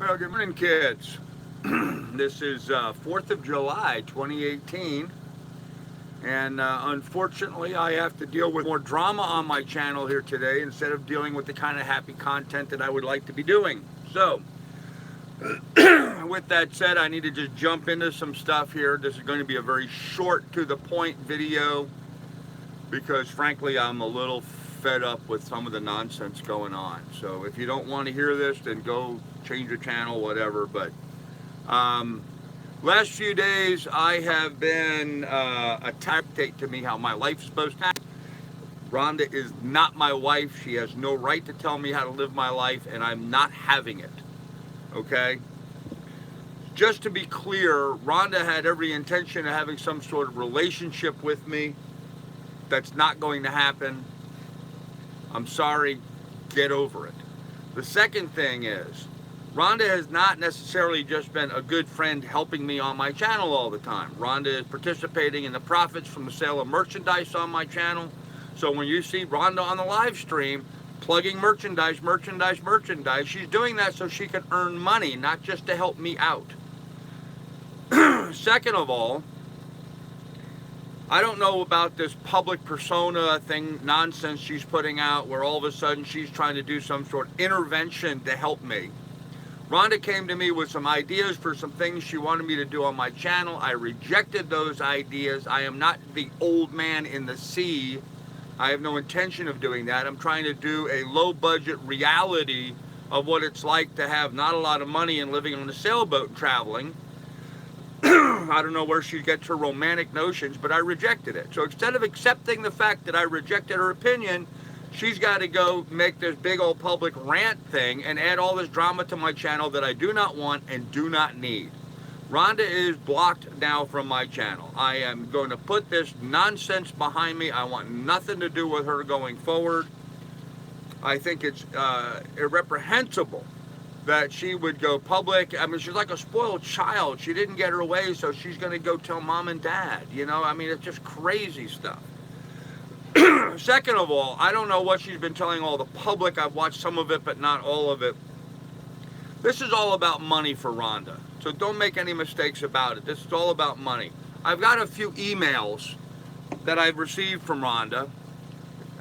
Well, good morning, kids. This is 4th of July, 2018, and unfortunately, I have to deal with more drama on my channel here today instead of dealing with the kind of happy content that I would like to be doing. So, with that said, I need to just jump into some stuff here. This is going to be a very short, to the point video because, frankly, I'm a little fed up with some of the nonsense going on. So, if you don't want to hear this, then go change the channel, whatever. But last few days, I have been attacked to me how my life's supposed to happen. Rhonda is not my wife. She has no right to tell me how to live my life, and I'm not having it. Okay? Just to be clear, Rhonda had every intention of having some sort of relationship with me. That's not going to happen. I'm sorry. Get over it. The second thing is, Rhonda has not necessarily just been a good friend helping me on my channel all the time. Rhonda is participating in the profits from the sale of merchandise on my channel. So when you see Rhonda on the live stream plugging merchandise, she's doing that so she can earn money, not just to help me out. Second of all, I don't know about this public persona thing, nonsense she's putting out where all of a sudden she's trying to do some sort of intervention to help me. Rhonda came to me with some ideas for some things she wanted me to do on my channel. I rejected those ideas. I am not the old man in the sea. I have no intention of doing that. I'm trying to do a low budget reality of what it's like to have not a lot of money and living on a sailboat and traveling. I don't know where she gets her romantic notions, but I rejected it. So instead of accepting the fact that I rejected her opinion, she's got to go make this big old public rant thing and add all this drama to my channel that I do not want and do not need. Rhonda is blocked now from my channel. I am going to put this nonsense behind me. I want nothing to do with her going forward. I think it's irreprehensible that she would go public. I mean, she's like a spoiled child. She didn't get her way, so she's going to go tell mom and dad. You know, I mean, it's just crazy stuff. Second of all, I don't know what she's been telling all the public. I've watched some of it, but not all of it. This is all about money for Rhonda. So don't make any mistakes about it. This is all about money. I've got a few emails that I've received from Rhonda.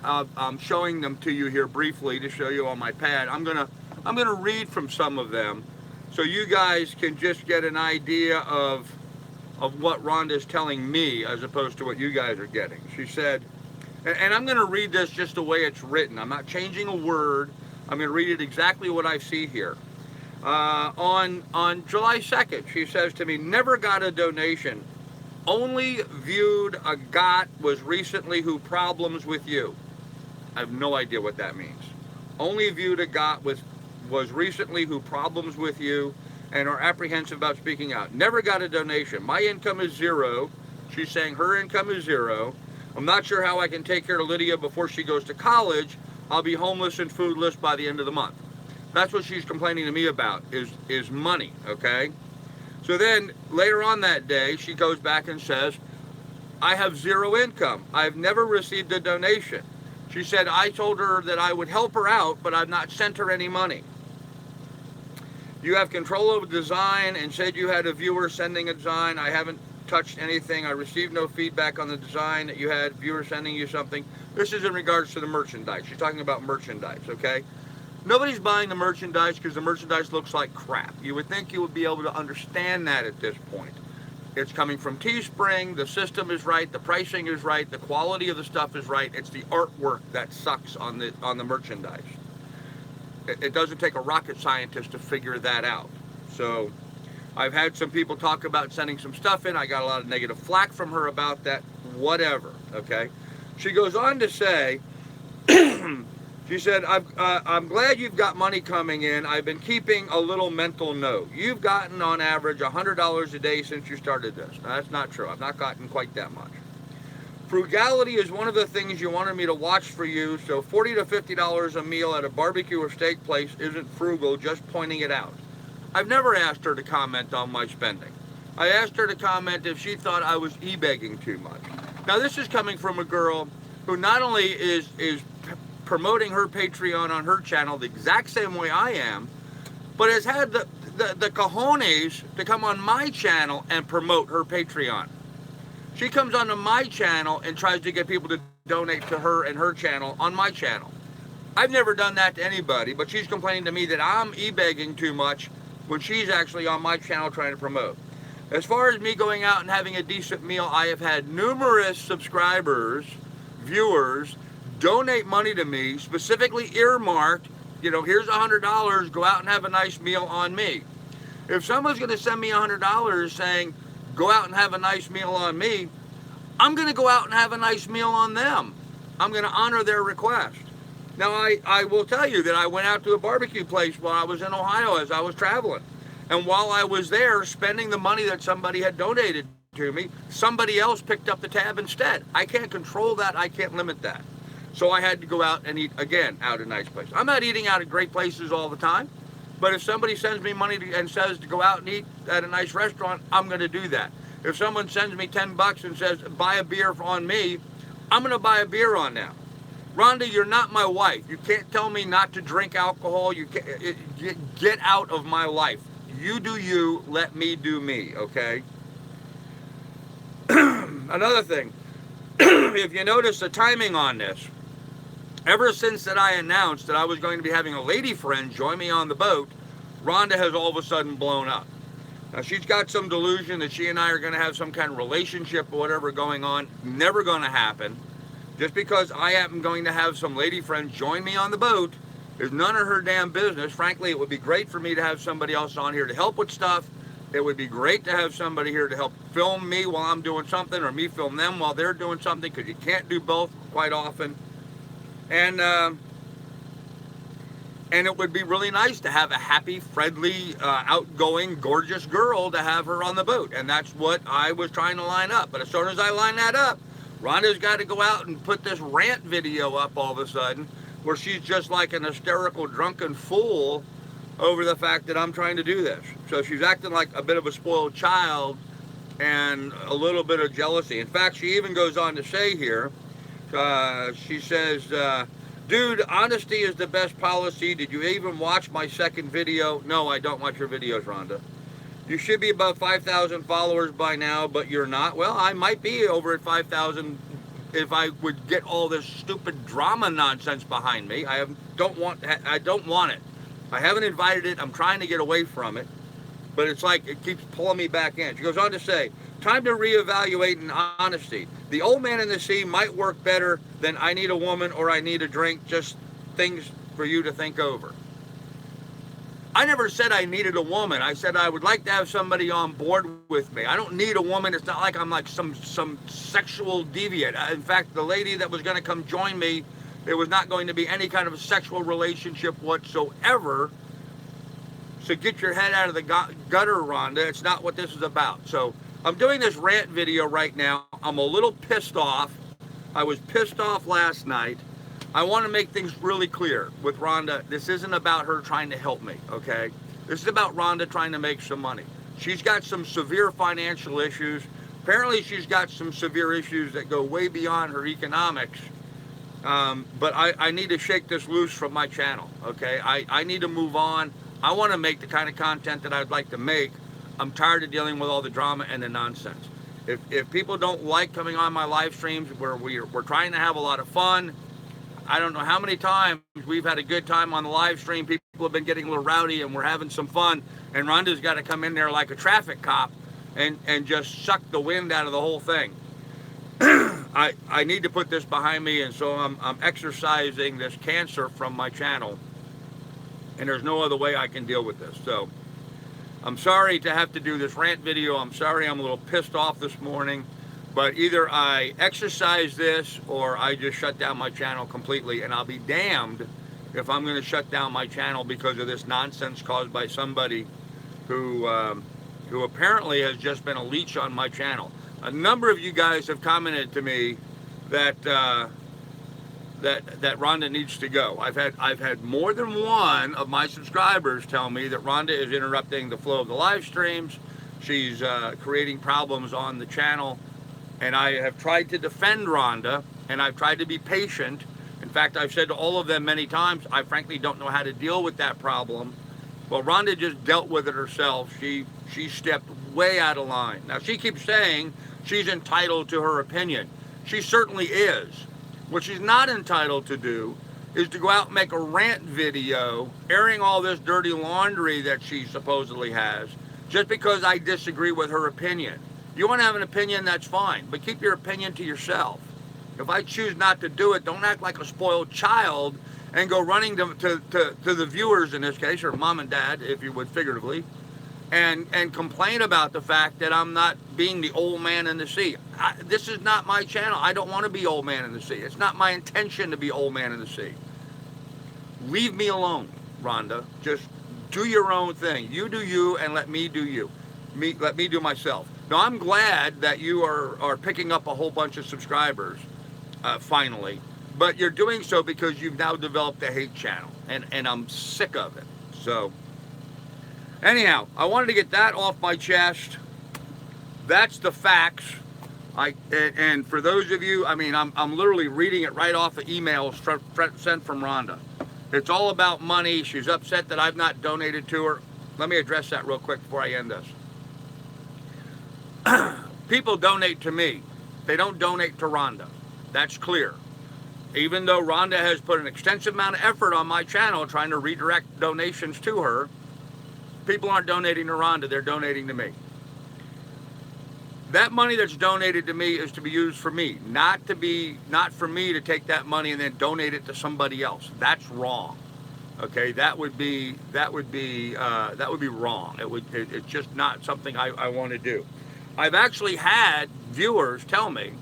I'm showing them to you here briefly to show you on my pad. I'm gonna read from some of them so you guys can just get an idea of what Rhonda is telling me as opposed to what you guys are getting. She said, and I'm going to read this just the way it's written. I'm not changing a word. I'm going to read it exactly what I see here. On July 2nd, she says to me, never got a donation. Only viewed a got was recently who problems with you. I have no idea what that means. Only viewed a got was recently who problems with you and are apprehensive about speaking out. Never got a donation. My income is zero. She's saying her income is zero. I'm not sure how I can take care of Lydia before she goes to college. I'll be homeless and foodless by the end of the month. That's what she's complaining to me about, is money, okay? So then, later on that day, she goes back and says, I have zero income. I've never received a donation. She said, I told her that I would help her out, but I've not sent her any money. You have control over design and said you had a viewer sending a design. I haven't touched anything. I received no feedback on the design that you had, viewers sending you something. This is in regards to the merchandise. She's talking about merchandise, okay? Nobody's buying the merchandise because the merchandise looks like crap. You would think you would be able to understand that at this point. It's coming from Teespring, the system is right, the pricing is right, the quality of the stuff is right. It's the artwork that sucks on the merchandise. It doesn't take a rocket scientist to figure that out. So I've had some people talk about sending some stuff in. I got a lot of negative flack from her about that. Whatever, okay? She goes on to say, she said, I'm glad you've got money coming in. I've been keeping a little mental note. You've gotten on average $100 a day since you started this. Now, that's not true. I've not gotten quite that much. Frugality is one of the things you wanted me to watch for you, so $40 to $50 a meal at a barbecue or steak place isn't frugal, just pointing it out. I've never asked her to comment on my spending. I asked her to comment if she thought I was e-begging too much. Now, this is coming from a girl who not only is promoting her Patreon on her channel the exact same way I am, but has had the cojones to come on my channel and promote her Patreon. She comes onto my channel and tries to get people to donate to her and her channel on my channel. I've never done that to anybody, but she's complaining to me that I'm e-begging too much when she's actually on my channel trying to promote. As far as me going out and having a decent meal, I have had numerous subscribers, viewers, donate money to me, specifically earmarked, here's $100, go out and have a nice meal on me. If someone's going to send me $100 saying, go out and have a nice meal on me, I'm going to go out and have a nice meal on them. I'm going to honor their request. Now, I will tell you that I went out to a barbecue place while I was in Ohio as I was traveling. And while I was there spending the money that somebody had donated to me, somebody else picked up the tab instead. I can't control that. I can't limit that. So I had to go out and eat, again, out at nice places. I'm not eating out at great places all the time. But if somebody sends me money and says to go out and eat at a nice restaurant, I'm going to do that. If someone sends me $10 and says, buy a beer on me, I'm going to buy a beer on them. Rhonda, you're not my wife. You can't tell me not to drink alcohol. You can't, get out of my life. You do you, let me do me, okay? Another thing, if you notice the timing on this, ever since that I announced that I was going to be having a lady friend join me on the boat, Rhonda has all of a sudden blown up. Now, she's got some delusion that she and I are going to have some kind of relationship or whatever going on. Never going to happen. Just because I am going to have some lady friend join me on the boat is none of her damn business. Frankly, it would be great for me to have somebody else on here to help with stuff. It would be great to have somebody here to help film me while I'm doing something, or me film them while they're doing something, because you can't do both quite often. And it would be really nice to have a happy, friendly, outgoing, gorgeous girl to have her on the boat. And that's what I was trying to line up. But as soon as I line that up, Rhonda's got to go out and put this rant video up all of a sudden, where she's just like an hysterical, drunken fool over the fact that I'm trying to do this. So she's acting like a bit of a spoiled child and a little bit of jealousy. In fact, she even goes on to say here, she says, dude, honesty is the best policy. Did you even watch my second video? No, I don't watch your videos, Rhonda. You should be above 5,000 followers by now, but you're not. Well, I might be over at 5,000 if I would get all this stupid drama nonsense behind me. I don't want it. I haven't invited it. I'm trying to get away from it, but it's like it keeps pulling me back in. She goes on to say, time to reevaluate in honesty. The old man in the sea might work better than I need a woman or I need a drink. Just things for you to think over. I never said I needed a woman. I said I would like to have somebody on board with me. I don't need a woman. It's not like I'm like some sexual deviant. In fact, the lady that was going to come join me, there was not going to be any kind of a sexual relationship whatsoever. So get your head out of the gutter, Rhonda. It's not what this is about. So I'm doing this rant video right now. I'm a little pissed off. I was pissed off last night. I want to make things really clear with Rhonda. This isn't about her trying to help me, okay? This is about Rhonda trying to make some money. She's got some severe financial issues. Apparently, she's got some severe issues that go way beyond her economics. But I need to shake this loose from my channel, okay? I need to move on. I want to make the kind of content that I'd like to make. I'm tired of dealing with all the drama and the nonsense. If people don't like coming on my live streams where we're trying to have a lot of fun, I don't know how many times we've had a good time on the live stream. People have been getting a little rowdy and we're having some fun. And Rhonda's got to come in there like a traffic cop and just suck the wind out of the whole thing. I need to put this behind me, and so I'm exercising this cancer from my channel. And there's no other way I can deal with this. So I'm sorry to have to do this rant video. I'm sorry I'm a little pissed off this morning. But either I exercise this or I just shut down my channel completely, and I'll be damned if I'm going to shut down my channel because of this nonsense caused by somebody who apparently has just been a leech on my channel. A number of you guys have commented to me that that Rhonda needs to go. I've had more than one of my subscribers tell me that Rhonda is interrupting the flow of the live streams. She's creating problems on the channel. And I have tried to defend Rhonda, and I've tried to be patient. In fact, I've said to all of them many times, I frankly don't know how to deal with that problem. Well, Rhonda just dealt with it herself. She stepped way out of line. Now she keeps saying she's entitled to her opinion. She certainly is. What she's not entitled to do is to go out and make a rant video airing all this dirty laundry that she supposedly has just because I disagree with her opinion. You want to have an opinion, that's fine, but keep your opinion to yourself. If I choose not to do it, don't act like a spoiled child and go running to the viewers in this case, or mom and dad, if you would figuratively, and complain about the fact that I'm not being the old man in the sea. This is not my channel. I don't want to be old man in the sea. It's not my intention to be old man in the sea. Leave me alone, Rhonda. Just do your own thing. You do you, and let me do you. Let me do myself. Now, I'm glad that you are picking up a whole bunch of subscribers, finally. But you're doing so because you've now developed a hate channel, and I'm sick of it. So, anyhow, I wanted to get that off my chest. That's the facts. And for those of you, I mean, I'm literally reading it right off of emails sent from Rhonda. It's all about money. She's upset that I've not donated to her. Let me address that real quick before I end this. People donate to me. They don't donate to Rhonda. That's clear. Even though Rhonda has put an extensive amount of effort on my channel trying to redirect donations to her, people aren't donating to Rhonda, they're donating to me. That money that's donated to me is to be used for me, not for me to take that money and then donate it to somebody else. That's wrong. Okay, that would be wrong. It's just not something I want to do. I've actually had viewers tell me,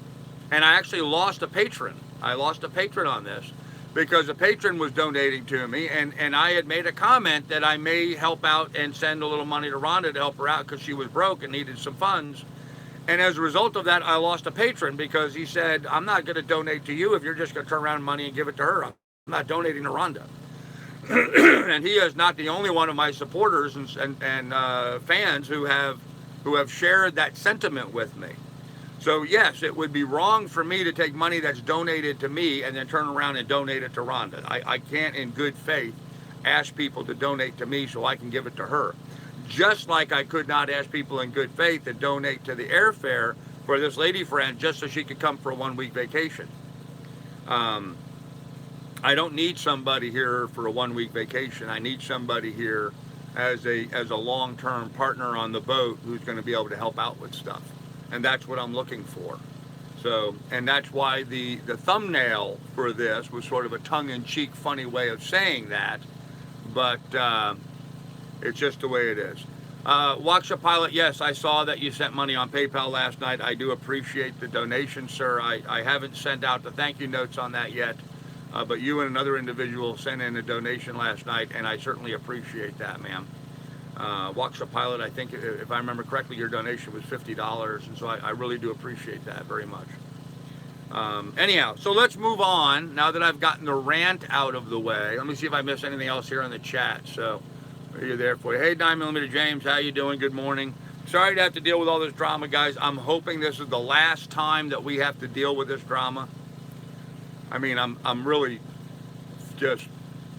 and I actually lost a patron. I lost a patron on this because a patron was donating to me, and I had made a comment that I may help out and send a little money to Rhonda to help her out because she was broke and needed some funds. And as a result of that, I lost a patron because he said, I'm not going to donate to you if you're just going to turn around money and give it to her. I'm not donating to Rhonda. And he is not the only one of my supporters and fans who have shared that sentiment with me. So yes, it would be wrong for me to take money that's donated to me and then turn around and donate it to Rhonda. I can't in good faith ask people to donate to me so I can give it to her. Just like I could not ask people in good faith to donate to the airfare for this lady friend just so she could come for a 1-week vacation. I don't need somebody here for a 1-week vacation. I need somebody here as a long-term partner on the boat who's going to be able to help out with stuff. And that's what I'm looking for. So, and that's why the thumbnail for this was sort of a tongue-in-cheek, funny way of saying that. But it's just the way it is. Waksha Pilot, yes, I saw that you sent money on PayPal last night. I do appreciate the donation, sir. I haven't sent out the thank you notes on that yet. But you and another individual sent in a donation last night, and I certainly appreciate that, ma'am. Waksha Pilot, I think, if I remember correctly, your donation was $50, and so I really do appreciate that very much. Anyhow, so let's move on. Now that I've gotten the rant out of the way, let me see if I missed anything else here in the chat. So, you're there for you. Hey, 9mm James, how you doing? Good morning. Sorry to have to deal with all this drama, guys. I'm hoping this is the last time that we have to deal with this drama. I mean, I'm really just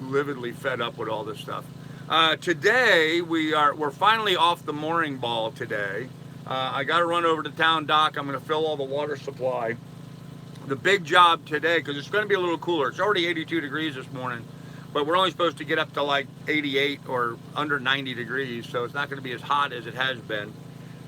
lividly fed up with all this stuff. Today we're finally off the mooring ball today. I got to run over to town dock. I'm going to fill all the water supply. The big job today, because it's going to be a little cooler. It's already 82 degrees this morning, but we're only supposed to get up to like 88 or under 90 degrees, so it's not going to be as hot as it has been.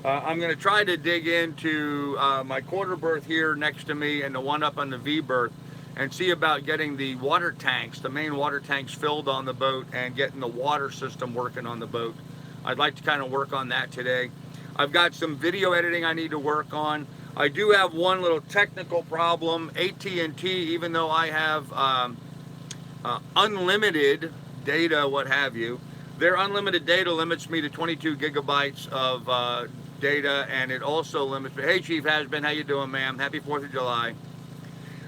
I'm going to try to dig into my quarter berth here next to me and the one up on the V berth and see about getting the water tanks, the main water tanks filled on the boat and getting the water system working on the boat. I'd like to kind of work on that today. I've got some video editing I need to work on. I do have one little technical problem. AT&T, even though I have unlimited data, what have you, their unlimited data limits me to 22 gigabytes of data, and it also limits me. Hey, Chief Hasbin, how you doing, ma'am? Happy 4th of July.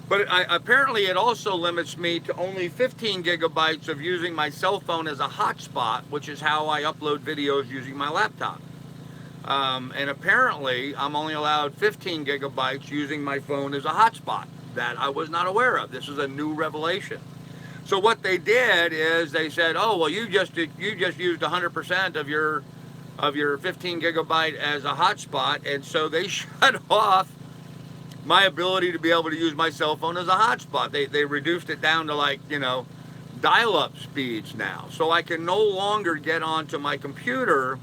But apparently it also limits me to only 15 gigabytes of using my cell phone as a hotspot, which is how I upload videos using my laptop. And apparently I'm only allowed 15 gigabytes using my phone as a hotspot. That I was not aware of. This is a new revelation. So what they did is they said, oh well, you just used 100% of your 15 gigabyte as a hotspot, and so they shut off my ability to be able to use my cell phone as a hotspot. They reduced it down to like, dial-up speeds now. So I can no longer get onto my computer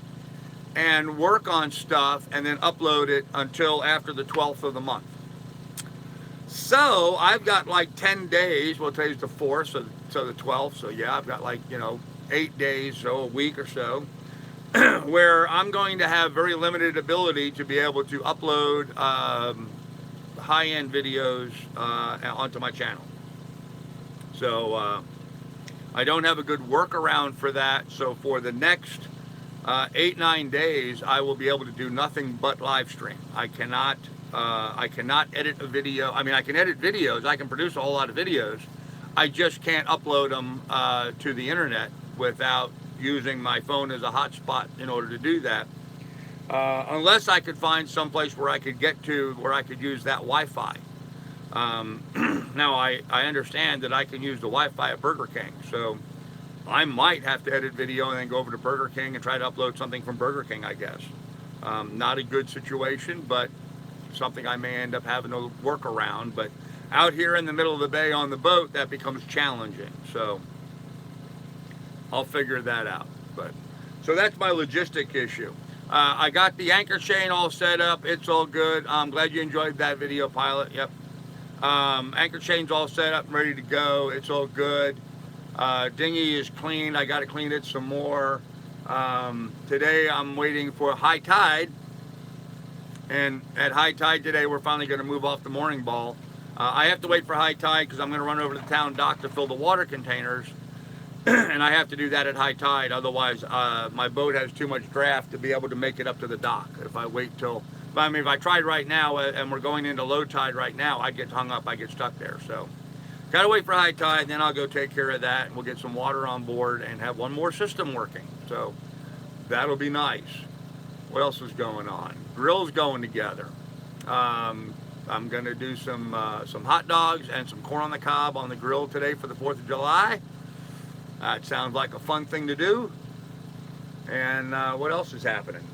and work on stuff and then upload it until after the 12th of the month. So I've got like 10 days, well today's the 4th, so the 12th, so yeah, I've got like, 8 days, so a week or so, where I'm going to have very limited ability to be able to upload high-end videos onto my channel. So I don't have a good workaround for that. So for the next 8-9 days, I will be able to do nothing but live stream. I cannot edit a video. I mean, I can edit videos. I can produce a whole lot of videos. I just can't upload them to the internet without using my phone as a hotspot in order to do that. Unless I could find someplace where I could get to where I could use that Wi-Fi. Now I understand that I can use the Wi-Fi at Burger King, so I might have to edit video and then go over to Burger King and try to upload something from Burger King, I guess. Not a good situation, but something I may end up having to work around. But out here in the middle of the bay on the boat, that becomes challenging. So I'll figure that out. But so that's my logistic issue. I got the anchor chain all set up. It's all good. I'm glad you enjoyed that video, Pilot. Yep. Anchor chain's all set up and ready to go. It's all good. Dinghy is clean. I got to clean it some more. Today I'm waiting for high tide. And at high tide today, we're finally going to move off the mooring ball. I have to wait for high tide because I'm going to run over to the town dock to fill the water containers. And I have to do that at high tide. Otherwise, my boat has too much draft to be able to make it up to the dock. If I wait till, if I tried right now and we're going into low tide right now, I get hung up, I get stuck there. So, gotta wait for high tide, then I'll go take care of that, and we'll get some water on board and have one more system working. So, that'll be nice. What else is going on? Grill's going together. I'm gonna do some hot dogs and some corn on the cob on the grill today for the 4th of July. It sounds like a fun thing to do. And what else is happening?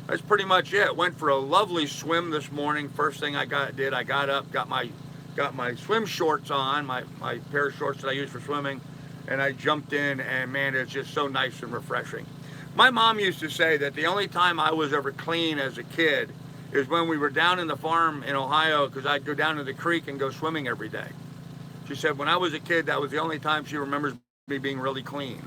That's pretty much it. Went for a lovely swim this morning. First thing I got up, got my swim shorts on, my pair of shorts that I use for swimming, and I jumped in, and man, it's just so nice and refreshing. My mom used to say that the only time I was ever clean as a kid is when we were down in the farm in Ohio, because I'd go down to the creek and go swimming every day. She said when I was a kid, that was the only time she remembers me being really clean.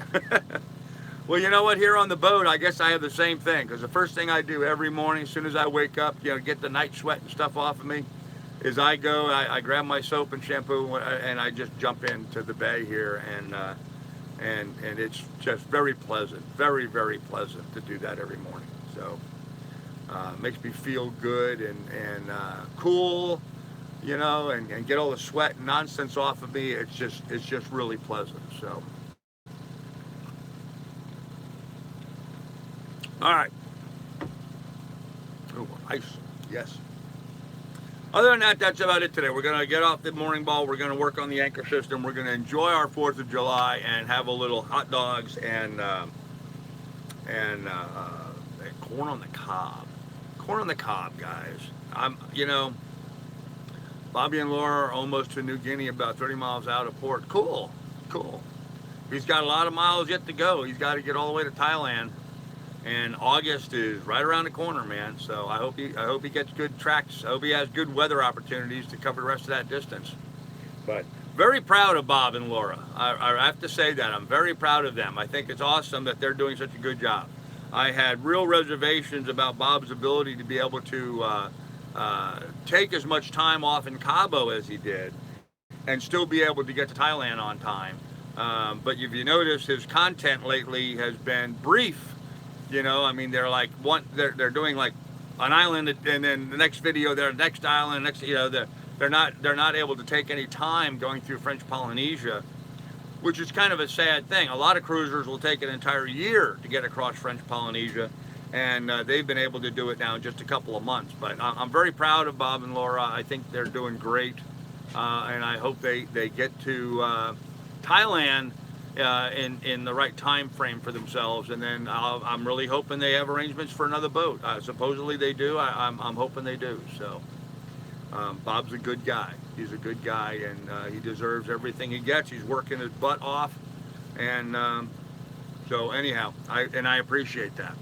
Well, you know what? Here on the boat, I guess I have the same thing, because the first thing I do every morning, as soon as I wake up, get the night sweat and stuff off of me, is I grab my soap and shampoo, and I just jump into the bay here, and it's just very pleasant, very, very pleasant to do that every morning. So makes me feel good and cool, and get all the sweat and nonsense off of me. It's just really pleasant. So, all right. Oh, ice. Yes. Other than that, that's about it today. We're going to get off the mooring ball. We're going to work on the anchor system. We're going to enjoy our 4th of July and have a little hot dogs and corn on the cob. Corn on the cob, guys. Bobby and Laura are almost to New Guinea, about 30 miles out of port. Cool. He's got a lot of miles yet to go. He's got to get all the way to Thailand. And August is right around the corner, man. So I hope he gets good tracks. I hope he has good weather opportunities to cover the rest of that distance. But very proud of Bob and Laura. I have to say that. I'm very proud of them. I think it's awesome that they're doing such a good job. I had real reservations about Bob's ability to be able to take as much time off in Cabo as he did and still be able to get to Thailand on time. But if you notice, his content lately has been brief. They're doing like an island, and then the next video they're next island, they're not able to take any time going through French Polynesia, which is kind of a sad thing. A lot of cruisers will take an entire year to get across French Polynesia, and they've been able to do it now in just a couple of months. But I'm very proud of Bob and Laura. I think they're doing great, and I hope they get to Thailand in the right time frame for themselves. And then I'm really hoping they have arrangements for another boat. Supposedly they do. I'm hoping they do. So Bob's a good guy. He's a good guy, and he deserves everything he gets. He's working his butt off, and so anyhow, I appreciate that.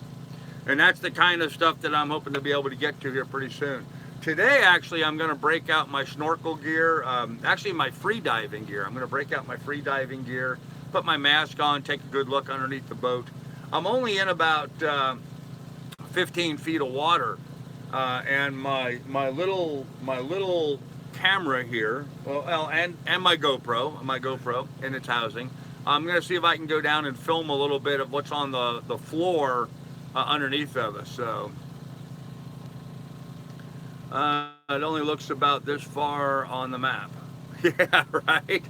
And that's the kind of stuff that I'm hoping to be able to get to here pretty soon. Today, actually, I'm going to break out my snorkel gear, actually my free diving gear. I'm going to break out my free diving gear, put my mask on, take a good look underneath the boat. I'm only in about 15 feet of water, and my little camera here, well, and my GoPro in its housing. I'm going to see if I can go down and film a little bit of what's on the floor underneath of us. So it only looks about this far on the map. Yeah, right.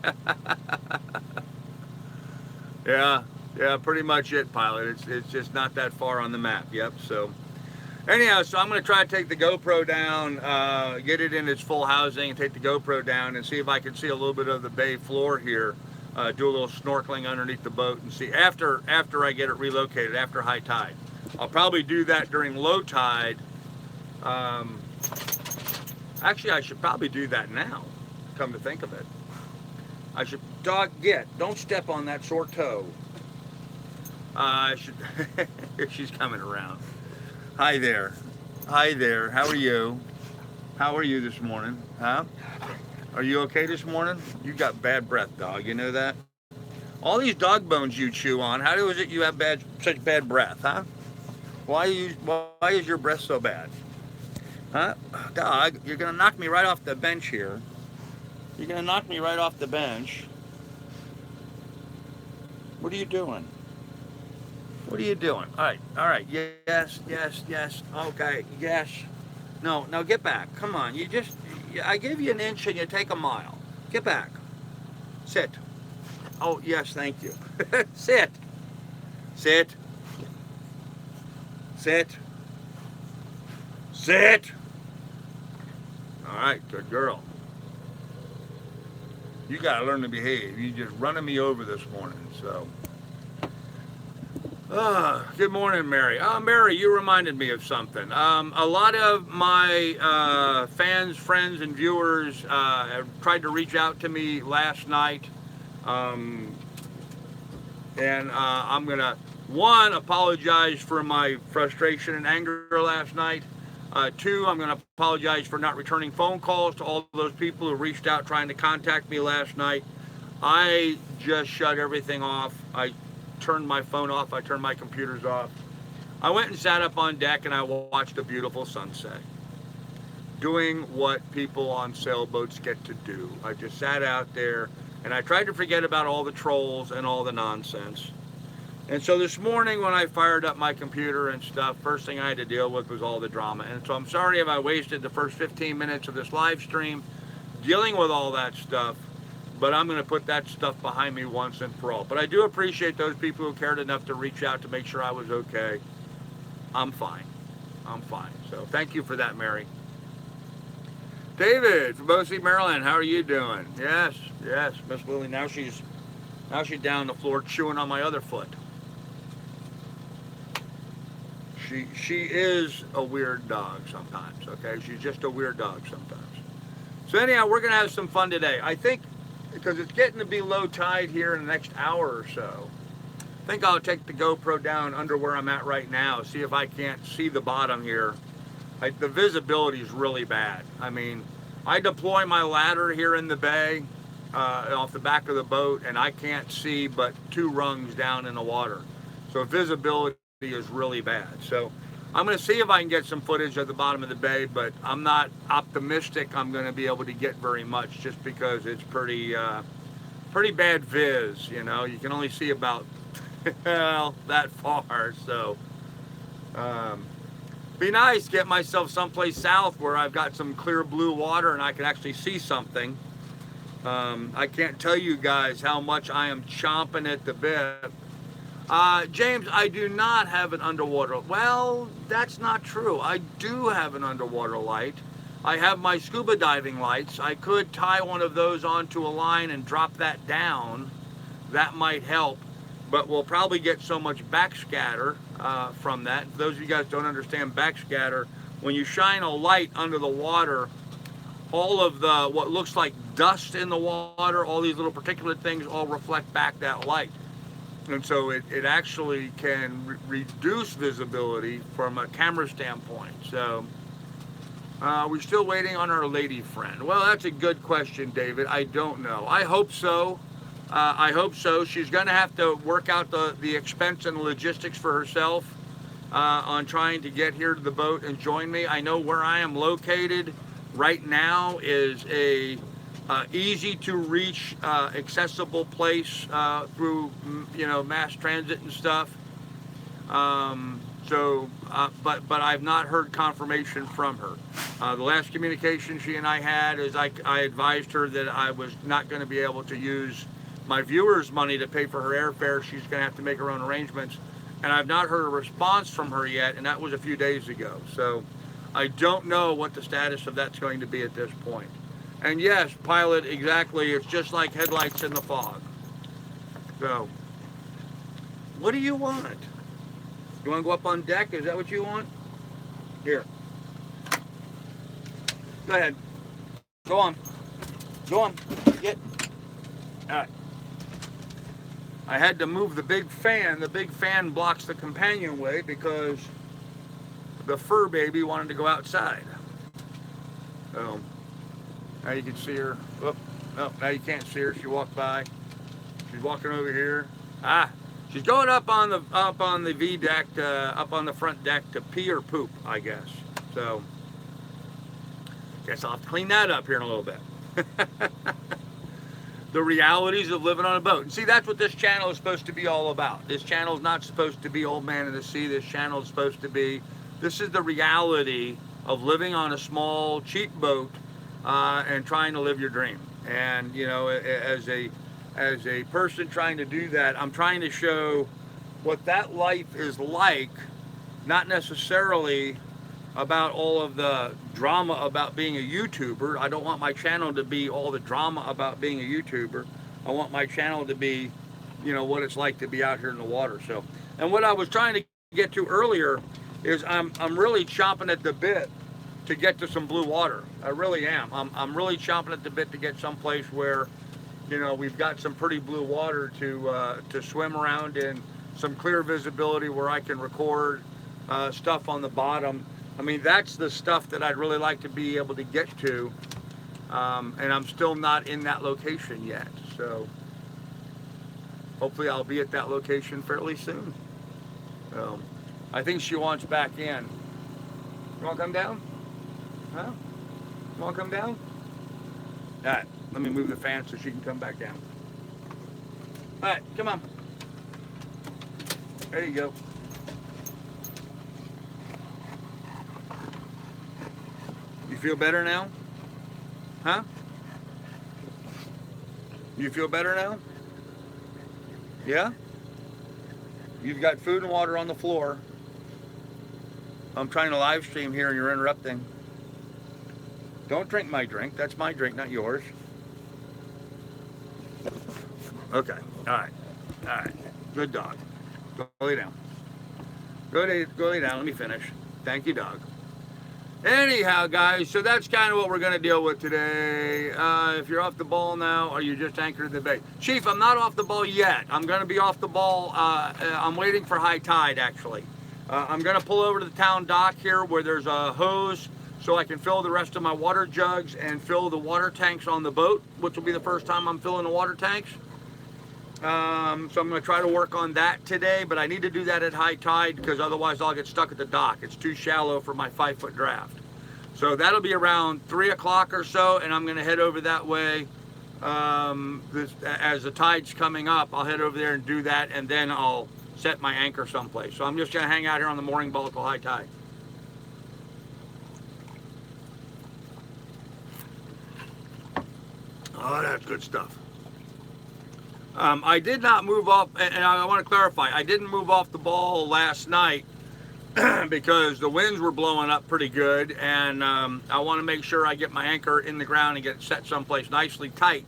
yeah, pretty much it, pilot. It's just not that far on the map. Yep. So anyhow, so I'm going to try to take the GoPro down, get it in its full housing, and take the GoPro down and see if I can see a little bit of the bay floor here. Do a little snorkeling underneath the boat and see after I get it relocated, after high tide. I'll probably do that during low tide. Actually, I should probably do that now, come to think of it. I should, don't step on that sore toe. I should, she's coming around. Hi there, how are you? How are you this morning, huh? Are you okay this morning? You got bad breath, dog, you know that? All these dog bones you chew on, how is it you have such bad breath, huh? Why is your breath so bad? Huh? Dog, you're going to knock me right off the bench here. You're going to knock me right off the bench. What are you doing? What are you doing? All right. Yes. Okay, yes. No, get back. Come on. I give you an inch and you take a mile. Get back. Sit. Oh, yes, thank you. Sit. Sit. All right, good girl. You got to learn to behave. You just running me over this morning, so. Good morning, Mary. Mary, you reminded me of something. A lot of my fans, friends, and viewers have tried to reach out to me last night. And I'm going to, one, apologize for my frustration and anger last night. Two, I'm going to apologize for not returning phone calls to all those people who reached out trying to contact me last night. I just shut everything off. I turned my phone off. I turned my computers off. I went and sat up on deck and I watched a beautiful sunset. Doing what people on sailboats get to do. I just sat out there and I tried to forget about all the trolls and all the nonsense. And so this morning when I fired up my computer and stuff, first thing I had to deal with was all the drama. And so I'm sorry if I wasted the first 15 minutes of this live stream dealing with all that stuff, but I'm going to put that stuff behind me once and for all. But I do appreciate those people who cared enough to reach out to make sure I was okay. I'm fine. So thank you for that, Mary. David from Boise, Maryland, how are you doing? Yes, Miss Lily. Now she's down on the floor chewing on my other foot. She is a weird dog sometimes, okay? She's just a weird dog sometimes. So anyhow, we're going to have some fun today. I think, because it's getting to be low tide here in the next hour or so, I think I'll take the GoPro down under where I'm at right now, see if I can't see the bottom here. The visibility is really bad. I mean, I deploy my ladder here in the bay off the back of the boat, and I can't see but 2 rungs down in the water. So visibility is really bad. So I'm going to see if I can get some footage at the bottom of the bay, but I'm not optimistic I'm going to be able to get very much just because it's pretty bad viz, you know. You can only see about that far. So be nice to get myself someplace south where I've got some clear blue water and I can actually see something. I can't tell you guys how much I am chomping at the bit. James, I do not have an underwater. Well, that's not true. I do have an underwater light. I have my scuba diving lights. I could tie one of those onto a line and drop that down. That might help, but we'll probably get so much backscatter from that. For those of you guys who don't understand backscatter, when you shine a light under the water, all of the what looks like dust in the water, all these little particulate things all reflect back that light. And so it actually can reduce visibility from a camera standpoint. So we're still waiting on our lady friend. Well, that's a good question, David. I don't know. I hope so. I hope so. She's going to have to work out the expense and logistics for herself on trying to get here to the boat and join me. I know where I am located right now is a easy to reach, accessible place through mass transit and stuff. But I've not heard confirmation from her. The last communication she and I had is I advised her that I was not going to be able to use my viewers' money to pay for her airfare. She's going to have to make her own arrangements. And I've not heard a response from her yet, and that was a few days ago. So I don't know what the status of that's going to be at this point. And yes, pilot, exactly, it's just like headlights in the fog. So, what do you want? You want to go up on deck? Is that what you want? Here. Go ahead. Go on. Go on. Get. All right. I had to move the big fan. The big fan blocks the companionway because the fur baby wanted to go outside. So now you can see her. Oh, no, now you can't see her. She walked by. She's walking over here. She's going up on the V deck, up on the front deck to pee or poop, I guess. So guess I'll have to clean that up here in a little bit. The realities of living on a boat. And see, that's what this channel is supposed to be all about. This channel is not supposed to be old man in the sea. This channel is supposed to be, this is the reality of living on a small, cheap boat and trying to live your dream. And, as a person trying to do that, I'm trying to show what that life is like, not necessarily about all of the drama about being a YouTuber. I don't want my channel to be all the drama about being a YouTuber. I want my channel to be, what it's like to be out here in the water. So, and what I was trying to get to earlier is I'm really chomping at the bit to get to some blue water. I really am. I'm really chomping at the bit to get someplace where, we've got some pretty blue water to swim around in, some clear visibility where I can record stuff on the bottom. I mean, that's the stuff that I'd really like to be able to get to, and I'm still not in that location yet. So hopefully I'll be at that location fairly soon. I think she wants back in. You want to come down? Huh? You want to come down? All right, let me move the fan so she can come back down. All right, come on. There you go. You feel better now? Huh? You feel better now? Yeah? You've got food and water on the floor. I'm trying to live stream here and you're interrupting. Don't drink my drink. That's my drink, not yours. Okay. All right. All right. Good dog. Go lay down. Go lay down. Let me finish. Thank you, dog. Anyhow, guys, so that's kind of what we're going to deal with today. If you're off the ball now, or you're just anchored in the bay. Chief, I'm not off the ball yet. I'm going to be off the ball. I'm waiting for high tide, actually. I'm going to pull over to the town dock here where there's a hose so I can fill the rest of my water jugs and fill the water tanks on the boat, which will be the first time I'm filling the water tanks. So I'm going to try to work on that today, but I need to do that at high tide because otherwise I'll get stuck at the dock. It's too shallow for my 5-foot draft. So that'll be around 3 o'clock or so, and I'm going to head over that way. As the tide's coming up, I'll head over there and do that, and then I'll set my anchor someplace. So I'm just going to hang out here on the mooring boat till high tide. Oh, that's good stuff. I did not move off, and I want to clarify, I didn't move off the ball last night because the winds were blowing up pretty good, and I want to make sure I get my anchor in the ground and get it set someplace nicely tight.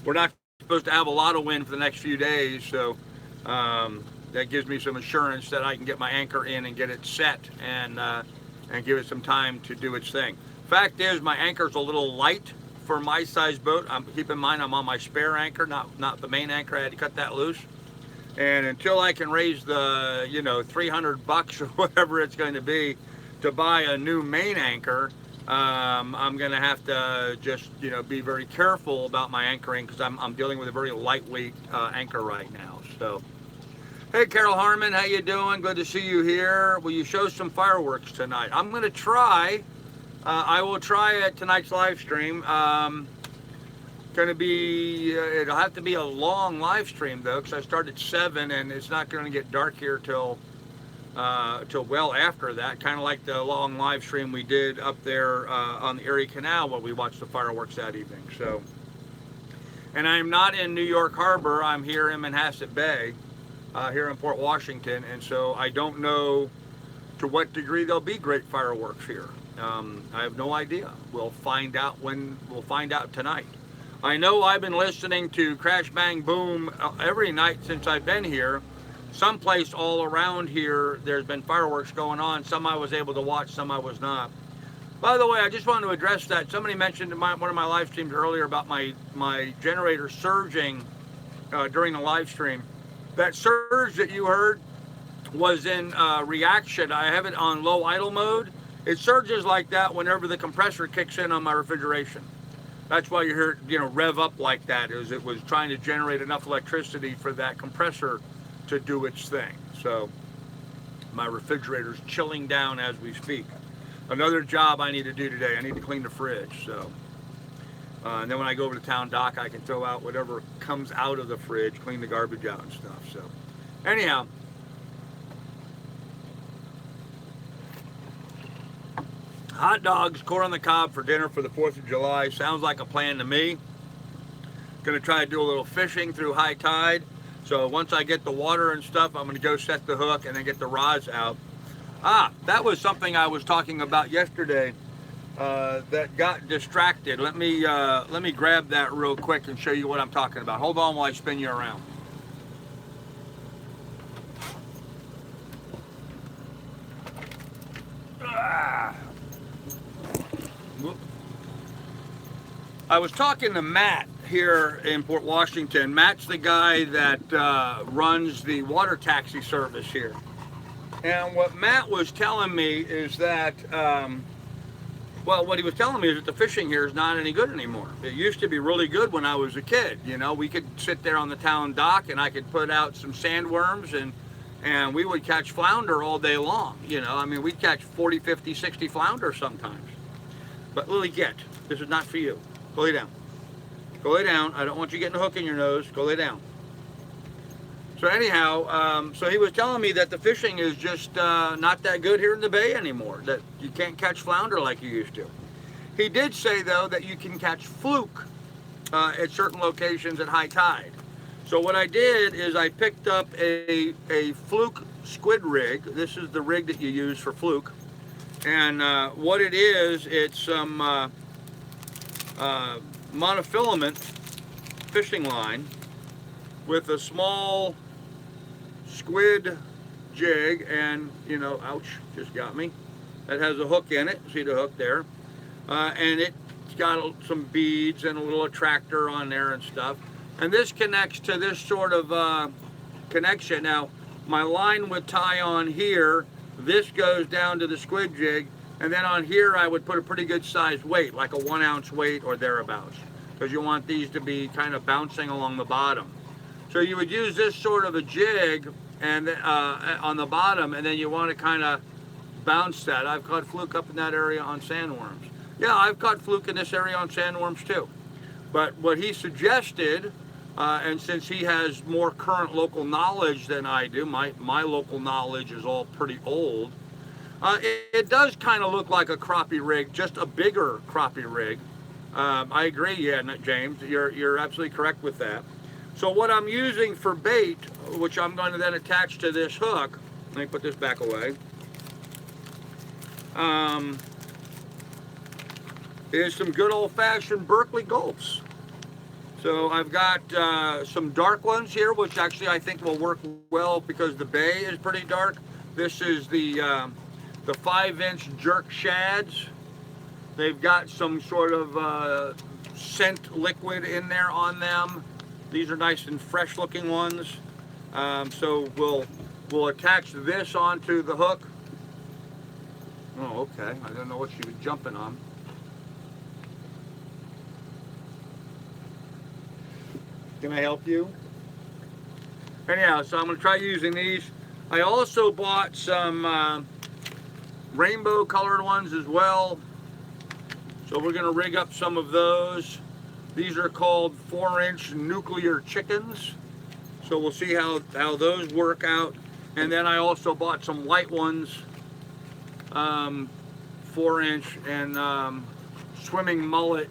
We're not supposed to have a lot of wind for the next few days, so that gives me some assurance that I can get my anchor in and get it set and give it some time to do its thing. Fact is, my anchor's a little light for my size boat. Keep in mind I'm on my spare anchor, not the main anchor. I had to cut that loose. And until I can raise the, $300 or whatever it's going to be to buy a new main anchor, I'm going to have to just, be very careful about my anchoring, because I'm dealing with a very lightweight anchor right now. So, hey, Carol Harmon, how you doing? Good to see you here. Will you show some fireworks tonight? I'm going to try. I will try at tonight's live stream. Going to be, it'll have to be a long live stream though, because I start at 7 and it's not going to get dark here till well after that, kind of like the long live stream we did up there on the Erie Canal when we watched the fireworks that evening. So, and I'm not in New York Harbor. I'm here in Manhasset Bay, here in Port Washington, and so I don't know to what degree there'll be great fireworks here. I have no idea. We'll find out tonight. I know I've been listening to Crash Bang Boom every night since I've been here. Someplace all around here, there's been fireworks going on. Some I was able to watch, some I was not. By the way, I just wanted to address that. Somebody mentioned in one of my live streams earlier about my generator surging during the live stream. That surge that you heard was in reaction. I have it on low idle mode. It surges like that whenever the compressor kicks in on my refrigeration. That's why you hear it, rev up like that, is it was trying to generate enough electricity for that compressor to do its thing. So my refrigerator's chilling down as we speak. Another job I need to do today, I need to clean the fridge. So, and then when I go over to town dock, I can throw out whatever comes out of the fridge, clean the garbage out and stuff. So anyhow, hot dogs, corn on the cob for dinner for the 4th of July. Sounds like a plan to me. Going to try to do a little fishing through high tide. So once I get the water and stuff, I'm going to go set the hook and then get the rods out. That was something I was talking about yesterday that got distracted. Let me grab that real quick and show you what I'm talking about. Hold on while I spin you around. I was talking to Matt here in Port Washington. Matt's the guy that runs the water taxi service here. And what Matt was telling me is that, what he was telling me is that the fishing here is not any good anymore. It used to be really good when I was a kid. We could sit there on the town dock and I could put out some sandworms and we would catch flounder all day long. We'd catch 40, 50, 60 flounder sometimes. But Lily, this is not for you. Go lay down. Go lay down. I don't want you getting a hook in your nose. Go lay down. So anyhow, so he was telling me that the fishing is just not that good here in the bay anymore, that you can't catch flounder like you used to. He did say, though, that you can catch fluke at certain locations at high tide. So what I did is I picked up a fluke squid rig. This is the rig that you use for fluke. And what it is, it's some monofilament fishing line with a small squid jig and, ouch, just got me. That has a hook in it. See the hook there? And it's got some beads and a little attractor on there and stuff. And this connects to this sort of connection. Now, my line would tie on here. This goes down to the squid jig. And then on here, I would put a pretty good sized weight, like a 1 ounce weight or thereabouts, because you want these to be kind of bouncing along the bottom. So you would use this sort of a jig and on the bottom, and then you want to kind of bounce that. I've caught fluke up in that area on sandworms. Yeah, I've caught fluke in this area on sandworms too. But what he suggested, and since he has more current local knowledge than I do, my local knowledge is all pretty old. It does kind of look like a crappie rig, just a bigger crappie rig. I agree, James, you're absolutely correct with that. So what I'm using for bait, which I'm going to then attach to this hook, Let me put this back away. Is some good old-fashioned Berkeley gulps. So I've got some dark ones here, which actually I think will work well because the bay is pretty dark. This is the 5-inch jerk shads. They've got some sort of scent liquid in there on them. These are nice and fresh looking ones. So we'll attach this onto the hook. Oh, okay. I don't know what she was jumping on. Can I help you? Anyhow, so I'm going to try using these. I also bought some rainbow colored ones as well. So we're going to rig up some of those. These are called 4-inch nuclear chickens. So we'll see how those work out. And then I also bought some white ones, 4-inch and swimming mullet.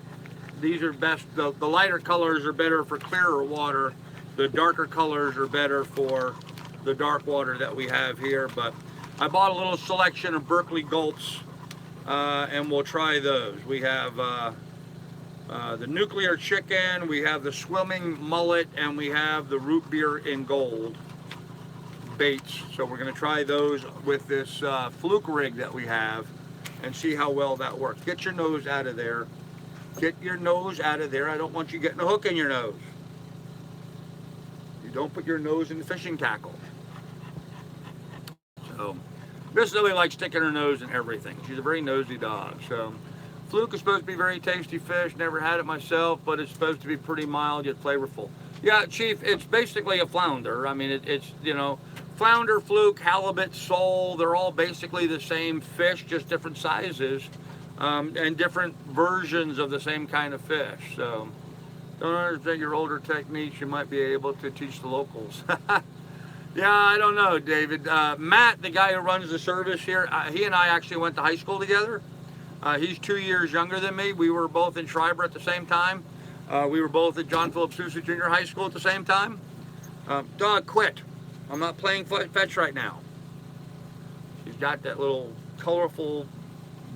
These are best, the lighter colors are better for clearer water. The darker colors are better for the dark water that we have here. But I bought a little selection of Berkeley gulps and we'll try those. We have the nuclear chicken, we have the swimming mullet, and we have the root beer in gold baits. So we're going to try those with this fluke rig that we have and see how well that works. Get your nose out of there. Get your nose out of there. I don't want you getting a hook in your nose. You don't put your nose in the fishing tackle. So, Miss Lily likes sticking her nose in everything. She's a very nosy dog. So, fluke is supposed to be very tasty fish. Never had it myself, but it's supposed to be pretty mild yet flavorful. Yeah, Chief, it's basically a flounder. I mean, it's, you know, flounder, fluke, halibut, sole, they're all basically the same fish, just different sizes. And different versions of the same kind of fish. So, don't understand your older techniques. You might be able to teach the locals. Yeah, I don't know, David. Matt, the guy who runs the service here, he and I actually went to high school together. He's 2 years younger than me. We were both in Schreiber at the same time. We were both at John Philip Sousa Junior High School at the same time. Dog, quit. I'm not playing fetch right now. She's got that little colorful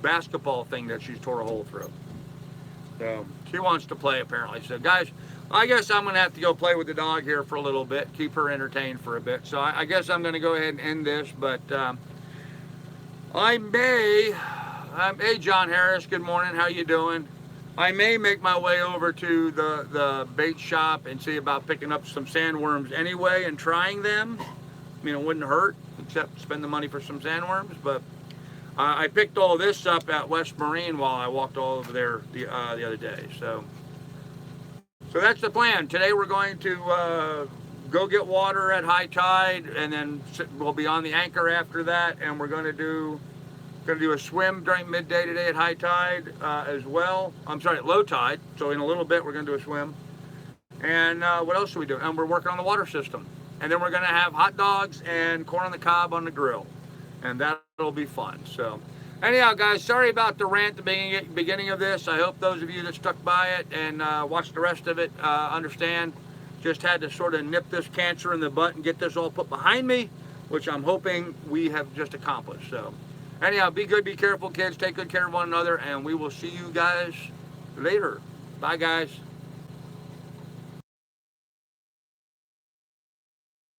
basketball thing that she's tore a hole through. So she wants to play apparently. So guys, I guess I'm going to have to go play with the dog here for a little bit, keep her entertained for a bit. So I guess I'm going to go ahead and end this, but hey John Harris, good morning, how you doing? I may make my way over to the bait shop and see about picking up some sandworms anyway and trying them. I mean, it wouldn't hurt, except spend the money for some sandworms, but I picked all this up at West Marine while I walked all over there the other day. So that's the plan. Today we're going to go get water at high tide, and then we'll be on the anchor after that, and we're going to do a swim during midday today at high tide as well. I'm sorry, at low tide. So in a little bit we're going to do a swim. And what else are we doing? And we're working on the water system. And then we're going to have hot dogs and corn on the cob on the grill. And that'll be fun. So anyhow, guys, sorry about the rant at the beginning of this. I hope those of you that stuck by it and watched the rest of it understand. Just had to sort of nip this cancer in the butt and get this all put behind me, which I'm hoping we have just accomplished. So anyhow, be good, be careful, kids. Take good care of one another, and we will see you guys later. Bye, guys.